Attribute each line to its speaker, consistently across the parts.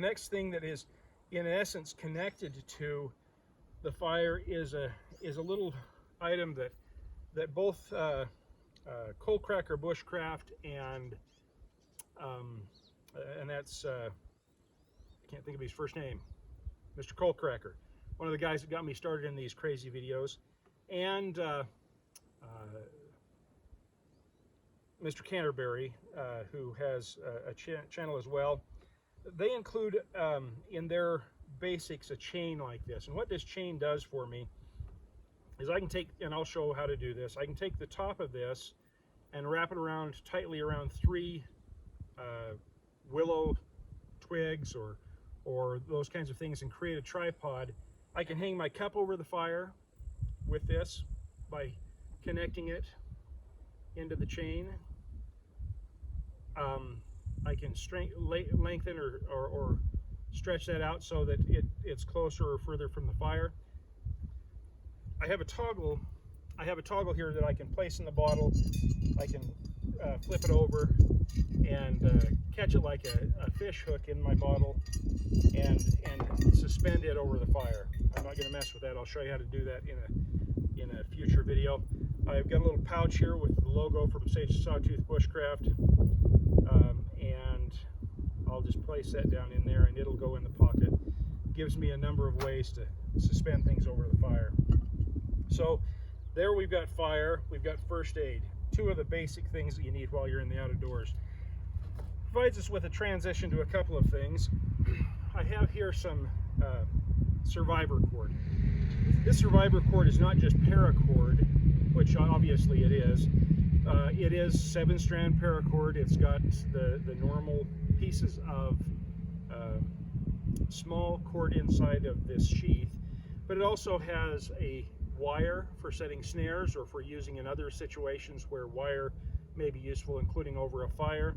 Speaker 1: next thing that is in essence connected to the fire is a little item that both Coal Cracker Bushcraft and that's I can't think of his first name, Mr. Coal Cracker, one of the guys that got me started in these crazy videos, and Mr. Canterbury, who has a channel as well. They include in their basics a chain like this, and what this chain does for me is I can take, and I'll show how to do this, I can take the top of this and wrap it around tightly around 3 willow twigs or those kinds of things and create a tripod. I can hang my cup over the fire with this by connecting it into the chain. I can lengthen or stretch that out so that it's closer or further from the fire. I have a toggle here that I can place in the bottle. I can flip it over and catch it like a fish hook in my bottle and suspend it over the fire. I'm not going to mess with that. I'll show you how to do that in a future video. I've got a little pouch here with the logo from Sawtooth Bushcraft, and I'll just place that down in there and it'll go in the pocket. Gives me a number of ways to suspend things over the fire. So there we've got fire, we've got first aid, 2 of the basic things that you need while you're in the outdoors. Provides us with a transition to a couple of things. I have here some survivor cord. This survivor cord is not just paracord, which obviously it is. It is 7-strand paracord. It's got the normal pieces of small cord inside of this sheath, but it also has a wire for setting snares or for using in other situations where wire may be useful, including over a fire.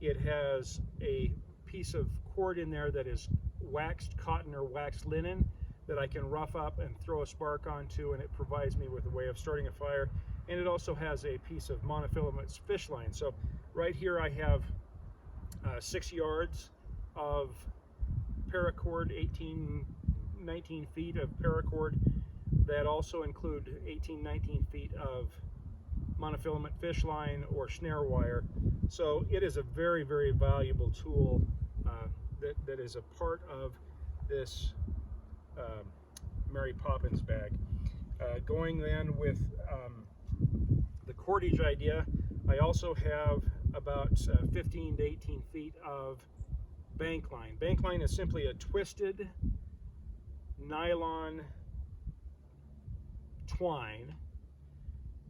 Speaker 1: It has a piece of cord in there that is waxed cotton or waxed linen that I can rough up and throw a spark onto, and it provides me with a way of starting a fire. And it also has a piece of monofilament fish line. So right here I have 6 yards of paracord, 19 feet of paracord that also include 19 feet of monofilament fish line or snare wire. So it is a very, very valuable tool that is a part of this Mary Poppins bag. Going then with the cordage idea, I also have about 15 to 18 feet of bank line. Bank line is simply a twisted nylon twine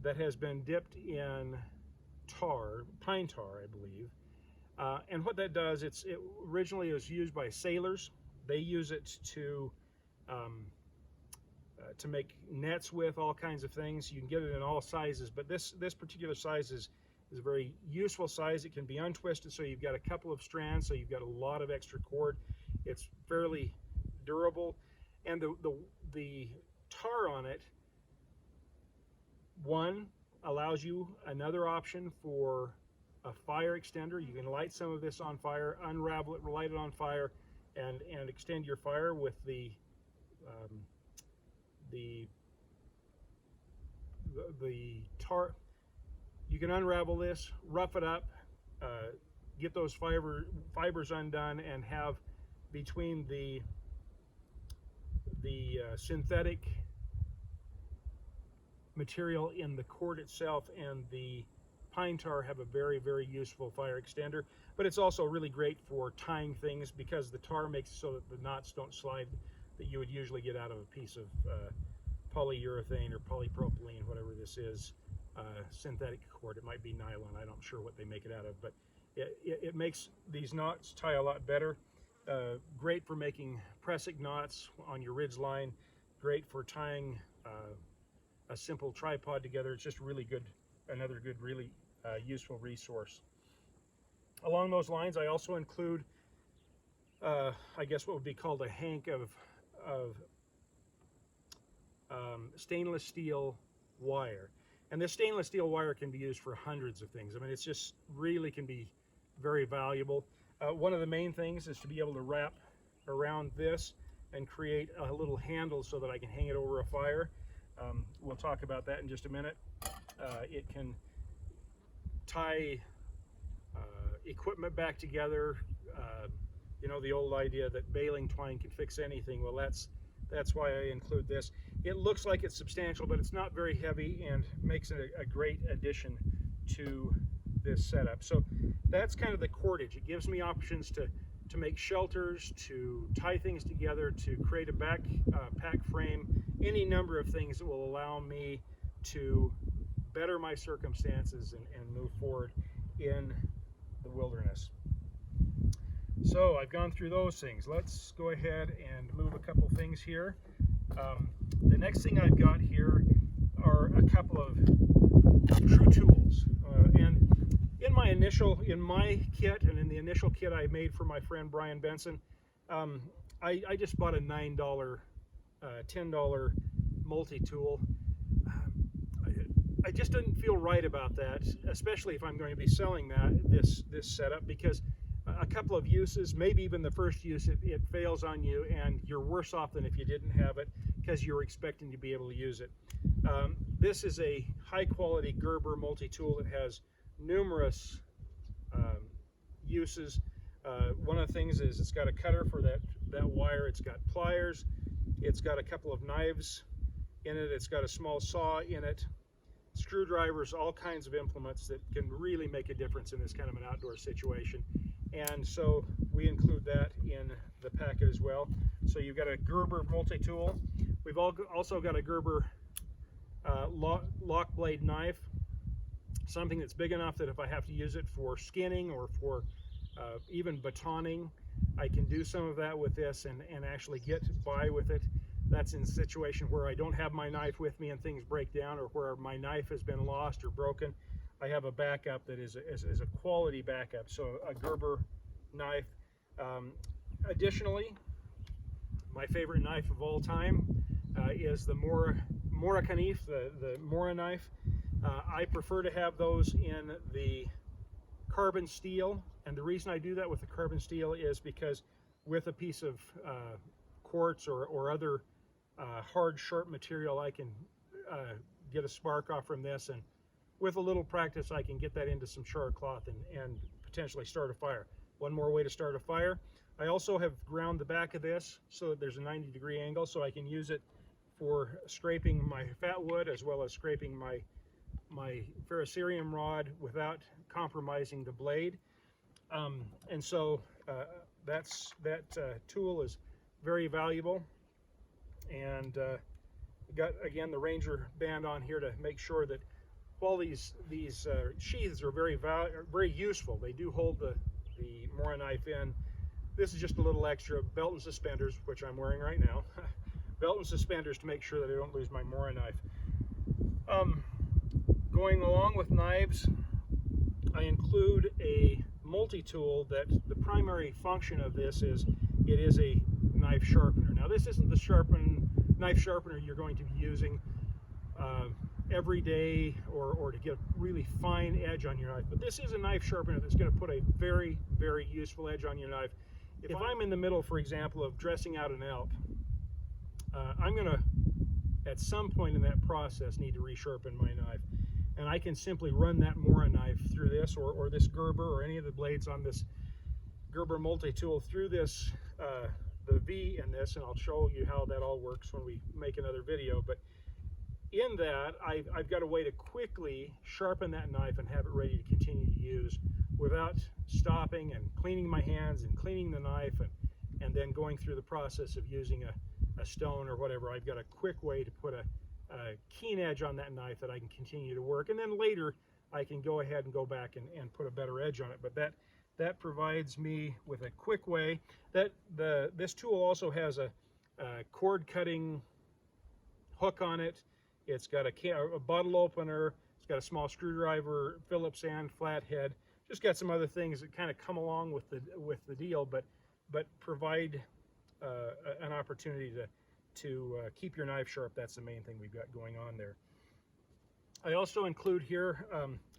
Speaker 1: that has been dipped in tar, pine tar, I believe. And what that does, it originally was used by sailors. They use it to make nets with all kinds of things. You can get it in all sizes, but this particular size is a very useful size. It can be untwisted, so you've got a couple of strands, so you've got a lot of extra cord. It's fairly durable, and the tar on it, one, allows you another option for a fire extender. You can light some of this on fire, unravel it, light it on fire, and extend your fire with the tar. You can unravel this, rough it up, get those fibers undone, and have between the synthetic material in the cord itself and the pine tar have a very, very useful fire extender. But it's also really great for tying things because the tar makes it so that the knots don't slide that you would usually get out of a piece of polyurethane or polypropylene, whatever this is, synthetic cord. It might be nylon. I'm not sure what they make it out of, but it makes these knots tie a lot better. Great for making pressing knots on your ridge line. Great for tying a simple tripod together. It's just really good, another good, really useful resource. Along those lines, I also include, I guess what would be called a hank of stainless steel wire. And this stainless steel wire can be used for hundreds of things. I mean, it's just really can be very valuable. One of the main things is to be able to wrap around this and create a little handle so that I can hang it over a fire. We'll talk about that in just a minute. It can tie equipment back together. You know, the old idea that baling twine can fix anything. Well, that's why I include this. It looks like it's substantial, but it's not very heavy and makes it a great addition to this setup. So that's kind of the cordage. It gives me options to make shelters, to tie things together, to create a pack frame, any number of things that will allow me to better my circumstances and move forward in the wilderness. So I've gone through those things. Let's go ahead and move a couple things here. The next thing I've got here are a couple of true tools. And in my kit and in the initial kit I made for my friend Brian Benson, I just bought a $9, $10 multi-tool. I just didn't feel right about that, especially if I'm going to be selling this setup, because a couple of uses, maybe even the first use, it fails on you and you're worse off than if you didn't have it because you're expecting to be able to use it. This is a high quality Gerber multi-tool that has numerous uses. One of the things is it's got a cutter for that wire, it's got pliers, it's got a couple of knives in it, it's got a small saw in it, screwdrivers, all kinds of implements that can really make a difference in this kind of an outdoor situation. And so we include that in the packet as well. So you've got a Gerber multi-tool. We've also got a Gerber lock blade knife, something that's big enough that if I have to use it for skinning or for even batoning, I can do some of that with this and actually get by with it. That's in a situation where I don't have my knife with me and things break down, or where my knife has been lost or broken. I have a backup that is a quality backup, so a Gerber knife. Additionally, my favorite knife of all time is the Mora Knife, the Mora knife. I prefer to have those in the carbon steel, and the reason I do that with the carbon steel is because with a piece of quartz or other hard, sharp material, I can get a spark off from this, and with a little practice I can get that into some char cloth and potentially start a fire. One more way to start a fire. I also have ground the back of this so that there's a 90-degree angle, so I can use it for scraping my fat wood as well as scraping my ferrocerium rod without compromising the blade. And so that tool is very valuable. And got again the Ranger band on here to make sure that while these sheaths are very useful, they do hold the Mora knife in. This is just a little extra belt and suspenders, which I'm wearing right now. Belt and suspenders to make sure that I don't lose my Mora knife. Going along with knives, I include a multi-tool that the primary function of this is it is a knife sharpener. Now this isn't the knife sharpener you're going to be using every day or to get a really fine edge on your knife, but this is a knife sharpener that's going to put a very, very useful edge on your knife. If I'm in the middle, for example, of dressing out an elk, I'm going to, at some point in that process, need to resharpen my knife. And I can simply run that Mora knife through this, or this Gerber, or any of the blades on this Gerber multi-tool through this, the V in this, and I'll show you how that all works when we make another video. But in that, I've got a way to quickly sharpen that knife and have it ready to continue to use without stopping and cleaning my hands and cleaning the knife and then going through the process of using a stone or whatever. I've got a quick way to put a keen edge on that knife that I can continue to work, and then later I can go ahead and go back and put a better edge on it. But that provides me with a quick way. This tool also has a cord cutting hook on it. It's got a bottle opener. It's got a small screwdriver, Phillips and flathead. Just got some other things that kind of come along with the deal, but provide an opportunity to keep your knife sharp. That's the main thing we've got going on there. I also include here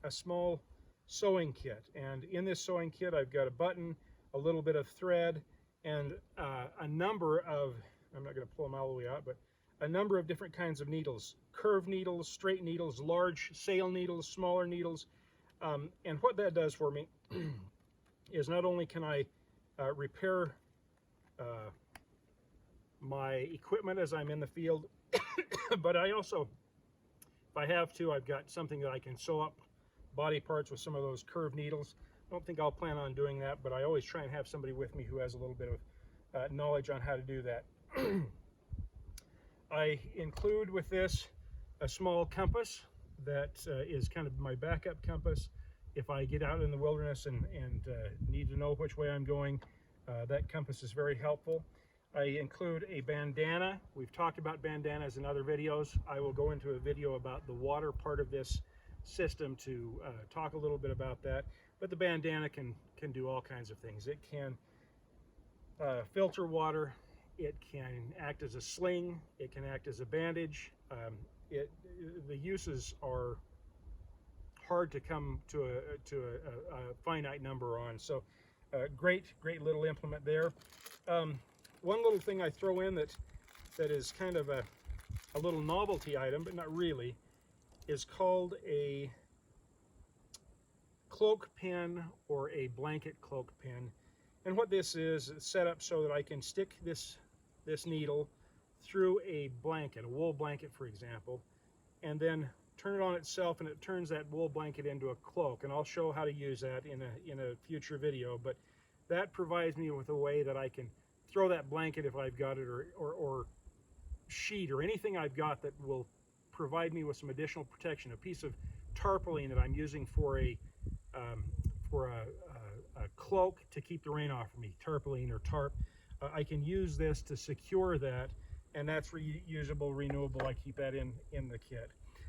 Speaker 1: a small sewing kit, and in this sewing kit I've got a button, a little bit of thread, and a number of, I'm not going to pull them all the way out, but a number of different kinds of needles, curved needles, straight needles, large sail needles, smaller needles. And what that does for me is not only can I repair my equipment as I'm in the field, but I also, if I have to, I've got something that I can sew up body parts with some of those curved needles. I don't think I'll plan on doing that, but I always try and have somebody with me who has a little bit of knowledge on how to do that. I include with this a small compass that is kind of my backup compass. If I get out in the wilderness and need to know which way I'm going, that compass is very helpful. I include a bandana. We've talked about bandanas in other videos. I will go into a video about the water part of this system to talk a little bit about that. But the bandana can do all kinds of things. It can filter water. It can act as a sling. It can act as a bandage. The uses are hard to come to a finite number on. So great little implement there. One little thing I throw in that is kind of a little novelty item, but not really, is called a cloak pin or a blanket cloak pin. And what this is, it's set up so that I can stick this needle through a blanket, a wool blanket for example, and then turn it on itself, and it turns that wool blanket into a cloak. And I'll show how to use that in a future video, but that provides me with a way that I can throw that blanket if I've got it, or sheet, or anything I've got that will provide me with some additional protection. A piece of tarpaulin that I'm using for a cloak to keep the rain off of me, tarpaulin or tarp. I can use this to secure that, and that's reusable, renewable. I keep that in the kit.